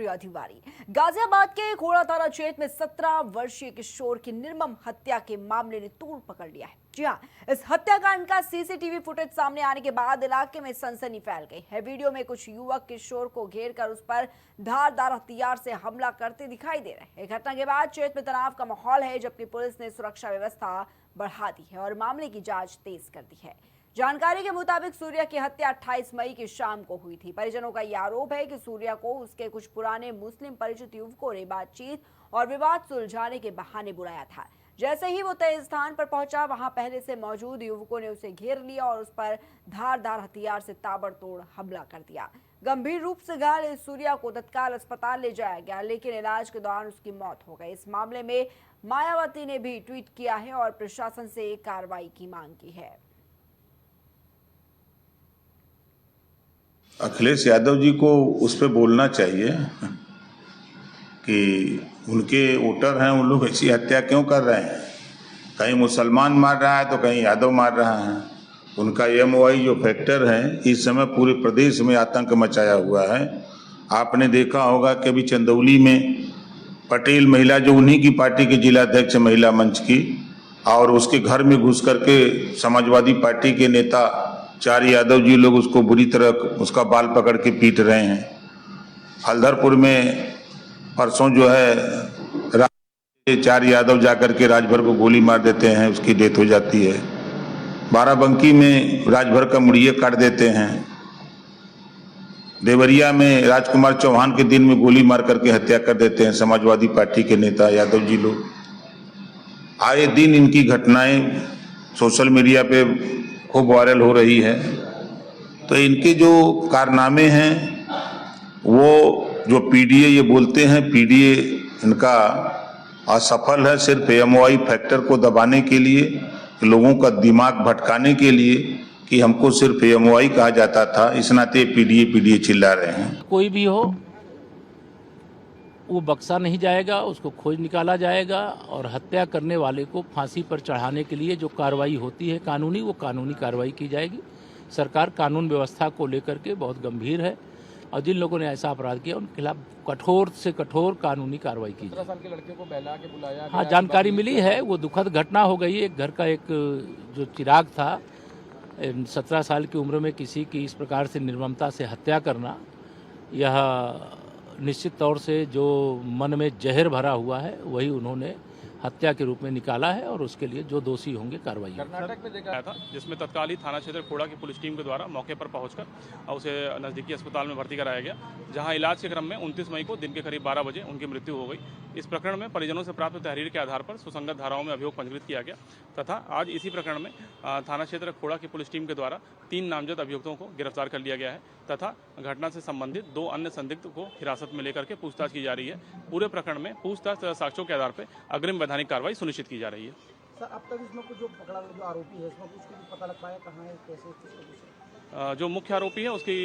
सूर्या तिवारी। गाजियाबाद के खोड़ा थाना क्षेत्र में 17 वर्षीय किशोर की निर्मम हत्या के मामले ने तूल पकड़ लिया है। जी हाँ, इस हत्याकांड का सीसीटीवी फुटेज सामने आने के बाद इलाके में सनसनी फैल गई है। वीडियो में कुछ युवक किशोर को घेर कर उस पर धारदार हथियार से हमला करते दिखाई दे रहे हैं। घटना के बाद क्षेत्र में तनाव का माहौल है, जबकि पुलिस ने सुरक्षा व्यवस्था बढ़ा दी है और मामले की जांच तेज कर दी है। जानकारी के मुताबिक सूर्या की हत्या 28 मई की शाम को हुई थी। परिजनों का यह आरोप है कि सूर्या को उसके कुछ पुराने मुस्लिम परिचित युवकों ने बातचीत और विवाद सुलझाने के बहाने बुलाया था। जैसे ही वो तय स्थान पर पहुंचा, वहां पहले से मौजूद युवकों ने उसे घेर लिया और उस पर धारदार हथियार से ताबड़तोड़ हमला कर दिया। गंभीर रूप से घायल सूर्या को तत्काल अस्पताल ले जाया गया, लेकिन इलाज के दौरान उसकी मौत हो गई। इस मामले में मायावती ने भी ट्वीट किया है और प्रशासन से कार्रवाई की मांग की है। अखिलेश यादव जी को उस पर बोलना चाहिए कि उनके वोटर हैं, उन लोग ऐसी हत्या क्यों कर रहे हैं। कहीं मुसलमान मार रहा है तो कहीं यादव मार रहा है। उनका एमओआई जो फैक्टर है, इस समय पूरे प्रदेश में आतंक मचाया हुआ है। आपने देखा होगा कि अभी चंदौली में पटेल महिला, जो उन्हीं की पार्टी के जिलाध्यक्ष महिला मंच की, और उसके घर में घुस करके समाजवादी पार्टी के नेता 4 यादव जी लोग उसको बुरी तरह उसका बाल पकड़ के पीट रहे हैं। हल्दरपुर में परसों जो है 4 यादव जाकर के राजभर को गोली मार देते हैं, उसकी डेथ हो जाती है। बाराबंकी में राजभर का मुड़िया काट देते हैं। देवरिया में राजकुमार चौहान के दिन में गोली मार करके हत्या कर देते हैं समाजवादी पार्टी के नेता यादव जी लोग। आए दिन इनकी घटनाएं सोशल मीडिया पे खूब वायरल हो रही है। तो इनके जो कारनामे हैं, वो जो पीडीए ये बोलते हैं, पीडीए इनका असफल है सिर्फ एमओआई फैक्टर को दबाने के लिए, लोगों का दिमाग भटकाने के लिए कि हमको सिर्फ एमओआई कहा जाता था, इस नाते पीडीए चिल्ला रहे हैं। कोई भी हो, वो बक्सा नहीं जाएगा, उसको खोज निकाला जाएगा और हत्या करने वाले को फांसी पर चढ़ाने के लिए जो कार्रवाई होती है कानूनी, वो कानूनी कार्रवाई की जाएगी। सरकार कानून व्यवस्था को लेकर के बहुत गंभीर है और जिन लोगों ने ऐसा अपराध किया उनके खिलाफ कठोर से कठोर कानूनी कार्रवाई की जाए। 17 साल के लड़के को बहला के बुलाया। हाँ, जानकारी मिली है, वो दुखद घटना हो गई। एक घर का एक जो चिराग था, 17 साल की उम्र में किसी की इस प्रकार से निर्ममता से हत्या करना, यह निश्चित तौर से जो मन में जहर भरा हुआ है वही उन्होंने हत्या के रूप में निकाला है और उसके लिए जो दोषी होंगे कार्रवाई होगी। कर्नाटक में देखा था, जिसमें तत्कालीन थाना क्षेत्र खोड़ा की पुलिस टीम के द्वारा मौके पर पहुंचकर उसे नज़दीकी अस्पताल में भर्ती कराया गया, जहां इलाज के क्रम में 29 मई को दिन के करीब 12 बजे उनकी मृत्यु हो गई। इस प्रकरण में परिजनों से प्राप्त तहरीर के आधार पर सुसंगत धाराओं में अभियोग पंजीकृत किया गया तथा आज इसी प्रकरण में थाना क्षेत्र खोड़ा की पुलिस टीम के द्वारा 3 नामजद अभियुक्तों को गिरफ्तार कर लिया गया है तथा घटना से संबंधित 2 अन्य संदिग्ध को हिरासत में लेकर के पूछताछ की जा रही है। पूरे प्रकरण में पूछताछ साक्ष्यों के आधार पर अग्रिम वैधानिक कार्रवाई सुनिश्चित की जा रही है। सर, अब तक इसमें कुछ जो पकड़ा जो आरोपी है, इसमें कुछ पता लग पाया कहाँ है, कैसे? जो मुख्य आरोपी है उसकी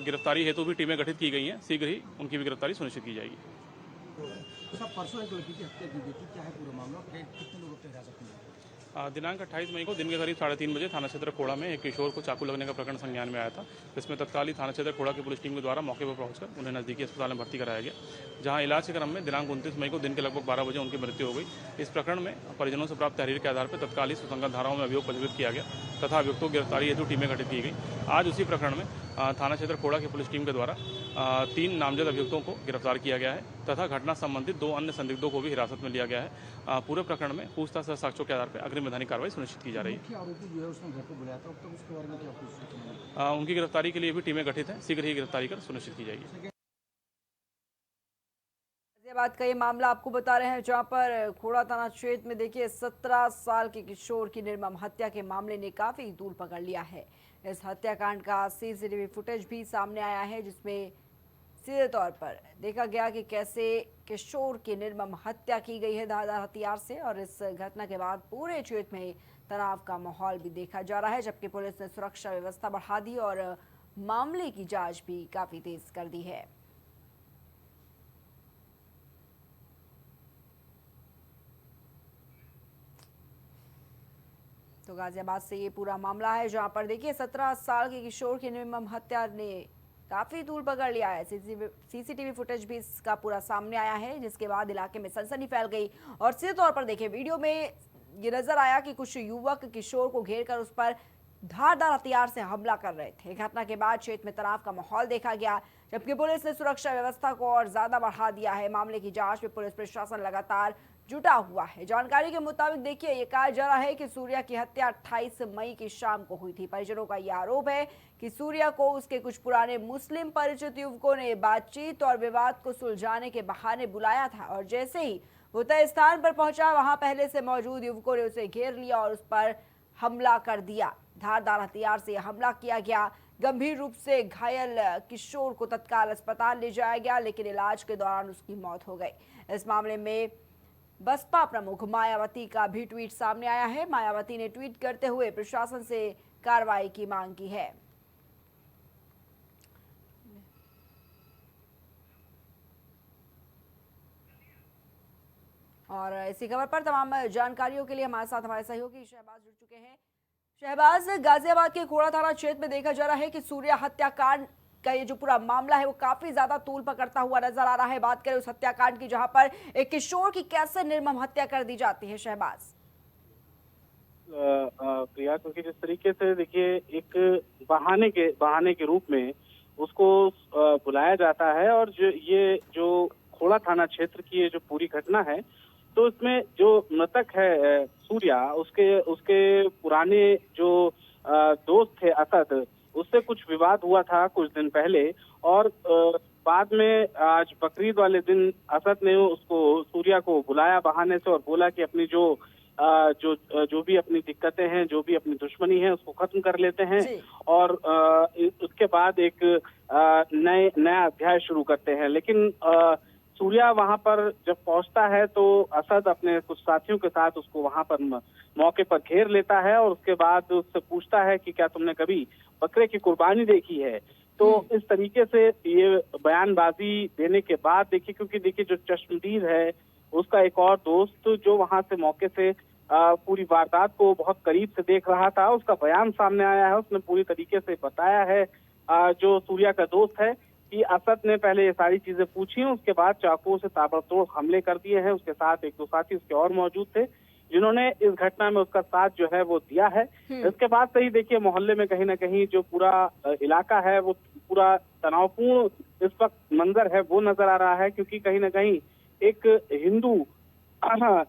गिरफ्तारी हेतु भी टीमें गठित की गई हैं। शीघ्र ही उनकी भी गिरफ्तारी सुनिश्चित की जाएगी। सर, परसों एक लड़की की हत्या की गई थी, क्या है पूरा मामला, कितने लोगों को हिरासत में? दिनांक 28 मई को दिन के करीब 3:30 बजे थाना क्षेत्र खोड़ा में एक किशोर को चाकू लगने का प्रकरण संज्ञान में आया था, जिसमें तत्कालीन थाना क्षेत्र खोड़ा की पुलिस टीम के द्वारा मौके पर पहुंचकर उन्हें नज़दीकी अस्पताल में भर्ती कराया गया, जहां इलाज के क्रम में दिनांक 29 मई को दिन के लगभग 12 बजे उनकी मृत्यु हो गई। इस प्रकरण में परिजनों से प्राप्त तहरीर के आधार पर तत्कालीन सुसंगत धाराओं में अभियोग पंजीकृत किया गया तथा अभियुक्तों की गिरफ्तारी हेतु टीमें गठित की गई। आज उसी प्रकरण में थाना क्षेत्र खोड़ा की पुलिस टीम के द्वारा 3 नामजद अभियुक्तों को गिरफ्तार किया गया है तथा घटना संबंधित 2 अन्य संदिग्धों को भी हिरासत में लिया गया है। पूरे प्रकरण में पूछताछ साक्ष्यों के आधार पर अग्रिम वैधानिक कार्रवाई सुनिश्चित की जा रही है। आरोपी जो है उसने घर पे बुलाया था, अब तक उसके बारे में क्या कुछ? उनकी गिरफ्तारी के लिए भी टीमें गठित हैं, शीघ्र ही गिरफ्तारी कर सुनिश्चित की जाएगी। गाजियाबाद का ये मामला आपको बता रहे हैं, जहां पर खोड़ा थाना क्षेत्र में देखिए 17 साल के किशोर की निर्मम हत्या के मामले ने काफी दूर पकड़ लिया है। इस हत्याकांड का सीसीटीवी फुटेज भी सामने आया है, जिसमें सीधे तौर पर देखा गया कि कैसे किशोर की निर्मम हत्या की गई है धारदार हथियार से। और इस घटना के बाद पूरे क्षेत्र में तनाव का माहौल भी देखा जा रहा है, जबकि पुलिस ने सुरक्षा व्यवस्था बढ़ा दी और मामले की जांच भी काफी तेज कर दी है। तो गाजियाबाद से ये पूरा मामला है, जहां पर देखिए 17 साल के किशोर की निर्मम हत्या ने काफी दूर पकड़ लिया है। सीसीटीवी फुटेज भी इसका पूरा सामने आया है, जिसके बाद इलाके में सनसनी फैल गई। और सीधे तौर पर देखिए, वीडियो में ये नजर आया कि कुछ युवक किशोर को घेरकर उस पर धारदार हथियार से हमला कर रहे थे। घटना के बाद क्षेत्र में तनाव का माहौल देखा गया, जबकि पुलिस ने सुरक्षा व्यवस्था को और ज्यादा बढ़ा दिया है। मामले की जांच में पुलिस प्रशासन लगातार जुटा हुआ है। जानकारी के मुताबिक देखिए, ये कहा जा रहा है कि सूर्या की हत्या 28 मई की शाम को हुई थी। परिजनों का यह आरोप है कि सूर्या को उसके कुछ पुराने मुस्लिम परिचित युवकों ने बातचीत और विवाद को सुलझाने के बहाने बुलाया था, और जैसे ही वो तय स्थान पर पहुंचा, वहां पहले से मौजूद युवकों ने उसे घेर लिया और उस पर हमला कर दिया। धारदार हथियार से हमला किया गया। गंभीर रूप से घायल किशोर को तत्काल अस्पताल ले जाया गया, लेकिन इलाज के दौरान उसकी मौत हो गई। इस मामले में बसपा प्रमुख मायावती का भी ट्वीट सामने आया है। मायावती ने ट्वीट करते हुए प्रशासन से कार्रवाई की मांग की है। और इसी खबर पर तमाम जानकारियों के लिए हमारे साथ हमारे सहयोगी शहबाज जुड़ चुके हैं। शहबाज, गाजियाबाद के खोड़ा थाना क्षेत्र में देखा जा रहा है कि सूर्या हत्याकांड का ये जो पूरा मामला है वो काफी ज्यादा तूल पकड़ता हुआ नजर आ रहा है। बात करें उस हत्याकांड की, जहां पर एक किशोर की कैसे निर्मम हत्या कर दी जाती है। शहबाज, प्रिया, क्योंकि जिस तरीके से देखिए एक बहाने के रूप में उसको बुलाया जाता है, और जो खोड़ा थाना क्षेत्र की ये जो पूरी घटना है, तो इसमें जो मृतक है सूर्या, उसके पुराने जो दोस्त थे असद, उससे कुछ विवाद हुआ था कुछ दिन पहले, और बाद में आज बकरीद वाले दिन असद ने सूर्या को बुलाया बहाने से और बोला कि अपनी जो भी अपनी दिक्कतें हैं, जो भी अपनी दुश्मनी है, उसको खत्म कर लेते हैं, और उसके बाद एक नया अध्याय शुरू करते हैं। लेकिन सूर्या वहां पर जब पहुंचता है तो असद अपने कुछ साथियों के साथ उसको वहां पर मौके पर घेर लेता है, और उसके बाद उससे पूछता है कि क्या तुमने कभी बकरे की कुर्बानी देखी है। तो इस तरीके से ये बयानबाजी देने के बाद देखिए, क्योंकि देखिए जो चश्मदीद है उसका एक और दोस्त जो वहां से मौके से पूरी वारदात को बहुत करीब से देख रहा था, उसका बयान सामने आया है। उसने पूरी तरीके से बताया है जो सूर्या का दोस्त है कि असद ने पहले ये सारी चीजें पूछी, उसके बाद चाकुओं से ताबड़तोड़ हमले कर दिए हैं। उसके साथ एक दो साथी उसके और मौजूद थे जिन्होंने इस घटना में उसका साथ जो है वो दिया है। इसके बाद से ही देखिए मोहल्ले में कहीं ना कहीं जो पूरा इलाका है वो पूरा तनावपूर्ण इस वक्त मंजर है वो नजर आ रहा है, क्योंकि कहीं ना कहीं एक हिंदू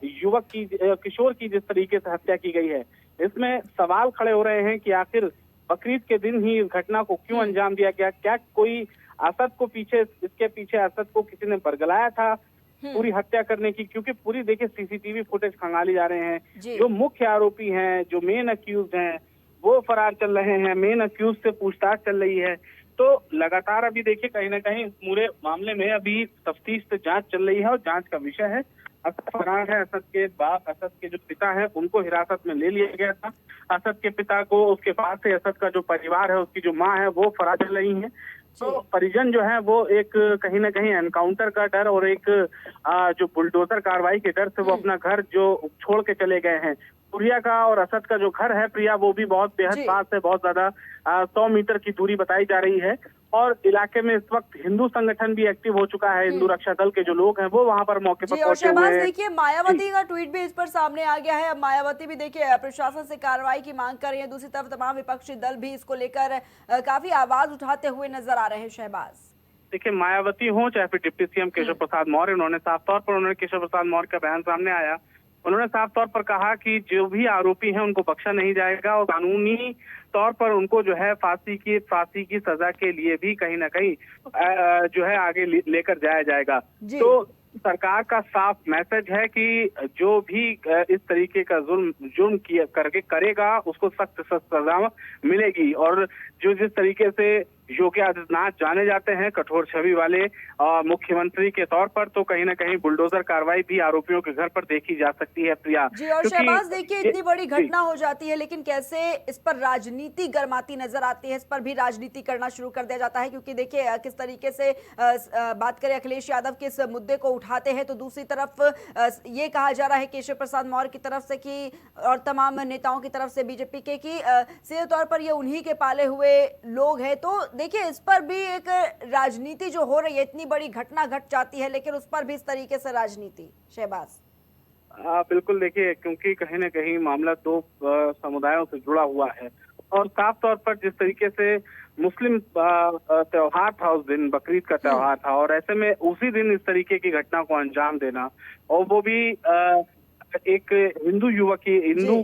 युवक की, किशोर की जिस तरीके से हत्या की गई है, इसमें सवाल खड़े हो रहे हैं कि आखिर बकरीद के दिन ही इस घटना को क्यों अंजाम दिया गया। क्या कोई इसके पीछे असद को किसी ने बरगलाया था पूरी हत्या करने की? क्योंकि पूरी देखिए सीसीटीवी फुटेज खंगाली जा रहे हैं। जो मुख्य आरोपी हैं, जो मेन अक्यूज हैं, वो फरार चल रहे हैं। मेन अक्यूज से पूछताछ चल रही है। तो लगातार अभी देखिए कहीं ना कहीं पूरे मामले में अभी तफ्तीश से जांच चल रही है, और जांच का विषय है। असद फरार है। असद के जो पिता है उनको हिरासत में ले लिया गया था। असद के पिता को, उसके बाद से असद का जो परिवार है, उसकी जो माँ है वो फरार चल रही है। तो परिजन जो है वो एक कहीं ना कहीं एनकाउंटर का डर और एक जो बुलडोजर कार्रवाई के डर से वो अपना घर जो छोड़ के चले गए हैं। सूर्या का और असद का जो घर है प्रिया, वो भी बहुत बेहद पास है, बहुत ज्यादा 100 मीटर की दूरी बताई जा रही है। और इलाके में इस वक्त हिंदू संगठन भी एक्टिव हो चुका है। हिंदू रक्षा दल के जो लोग हैं वो वहां पर मौके पर पहुंचे हुए हैं। देखिए मायावती का ट्वीट भी इस पर सामने आ गया है। मायावती भी देखिए प्रशासन से कार्रवाई की मांग कर रही है। दूसरी तरफ तमाम विपक्षी दल भी इसको लेकर काफी आवाज उठाते हुए नजर आ रहे हैं। शहबाज, देखिए मायावती हो चाहे फिर डिप्टी सीएम केशव प्रसाद मौर्य, उन्होंने साफ तौर पर केशव प्रसाद मौर्य का बयान सामने आया। उन्होंने साफ तौर पर कहा कि जो भी आरोपी हैं उनको बख्शा नहीं जाएगा, और कानूनी तौर पर उनको जो है फांसी की सजा के लिए भी कहीं ना कहीं जो है आगे लेकर जाया जाएगा। तो सरकार का साफ मैसेज है कि जो भी इस तरीके का जुर्म करेगा उसको सख्त सजा मिलेगी। और जो जिस तरीके से योगी आदित्यनाथ जाने जाते हैं कठोर छवि वाले मुख्यमंत्री के तौर पर, तो कहीं ना कहीं बुलडोजर कार्रवाई भी आरोपियों के घर पर देखी जा सकती है। प्रिया जी, और शहबाज देखिए इतनी बड़ी घटना हो जाती है, लेकिन कैसे इस पर राजनीति गर्माती नजर आती है, इस पर भी राजनीति करना शुरू कर दिया जाता है। क्योंकि देखिए किस तरीके से बात करें अखिलेश यादव के इस मुद्दे को उठाते हैं, तो दूसरी तरफ ये कहा जा रहा है केशव प्रसाद मौर्य की तरफ से कि और तमाम नेताओं की तरफ से बीजेपी के कि सीधे तौर पर ये उन्हीं के पाले हुए लोग हैं। तो देखिए इस पर भी एक राजनीति जो हो रही है, इतनी बड़ी घटना घट जाती है लेकिन उस पर भी इस तरीके से राजनीति, शहबाज। बिल्कुल, देखिए क्योंकि कहीं ना कहीं मामला दो समुदायों से जुड़ा हुआ है और साफ तौर पर जिस तरीके से मुस्लिम त्योहार था, उस दिन बकरीद का त्योहार था और ऐसे में उसी दिन इस तरीके की घटना को अंजाम देना और वो भी एक हिंदू युवक की, हिंदू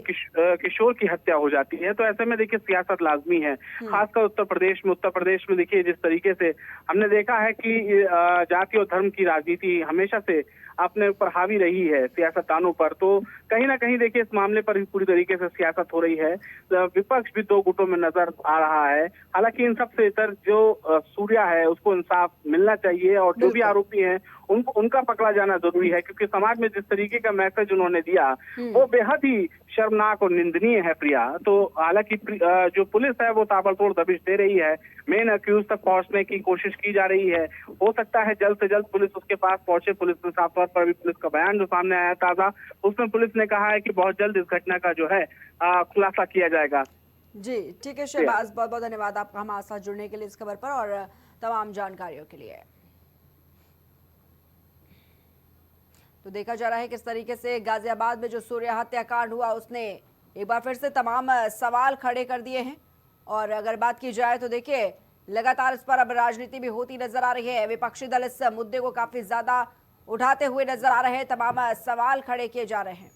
किशोर की हत्या हो जाती है, तो ऐसे में देखिए सियासत लाजमी है, खासकर उत्तर प्रदेश में देखिए जिस तरीके से हमने देखा है कि जाति और धर्म की राजनीति हमेशा से अपने ऊपर हावी रही है सियासतदानों पर, तो कहीं ना कहीं देखिए इस मामले पर पूरी तरीके से सियासत हो रही है। विपक्ष भी दो गुटों में नजर आ रहा है। हालांकि इन सबसे इतर जो सूर्या है उसको इंसाफ मिलना चाहिए और जो भी आरोपी हैं उनका पकड़ा जाना जरूरी है, क्योंकि समाज में जिस तरीके का मैसेज उन्होंने दिया वो बेहद ही शर्मनाक और निंदनीय है प्रिया। तो हालांकि जो पुलिस है वो ताबड़तोड़ दबिश दे रही है, मेन अक्यूज तक पहुंचने की कोशिश की जा रही है। हो सकता है जल्द से जल्द पुलिस उसके पास पहुंचे। पुलिस ने साफ तौर पर अभी पुलिस का बयान जो सामने आया ताजा, उसमें पुलिस ने कहा है कि बहुत जल्द इस घटना का जो है खुलासा किया जाएगा। जी ठीक है शहबाज, बहुत बहुत धन्यवाद आपका हमारे साथ जुड़ने के लिए इस खबर पर और तमाम जानकारियों के लिए। तो देखा जा रहा है किस तरीके से गाजियाबाद में जो सूर्या हत्याकांड हुआ उसने एक बार फिर से तमाम सवाल खड़े कर दिए हैं। और अगर बात की जाए तो देखिए लगातार इस पर अब राजनीति भी होती नजर आ रही है। विपक्षी दल इस मुद्दे को काफी ज्यादा उठाते हुए नजर आ रहे हैं, तमाम सवाल खड़े किए जा रहे हैं।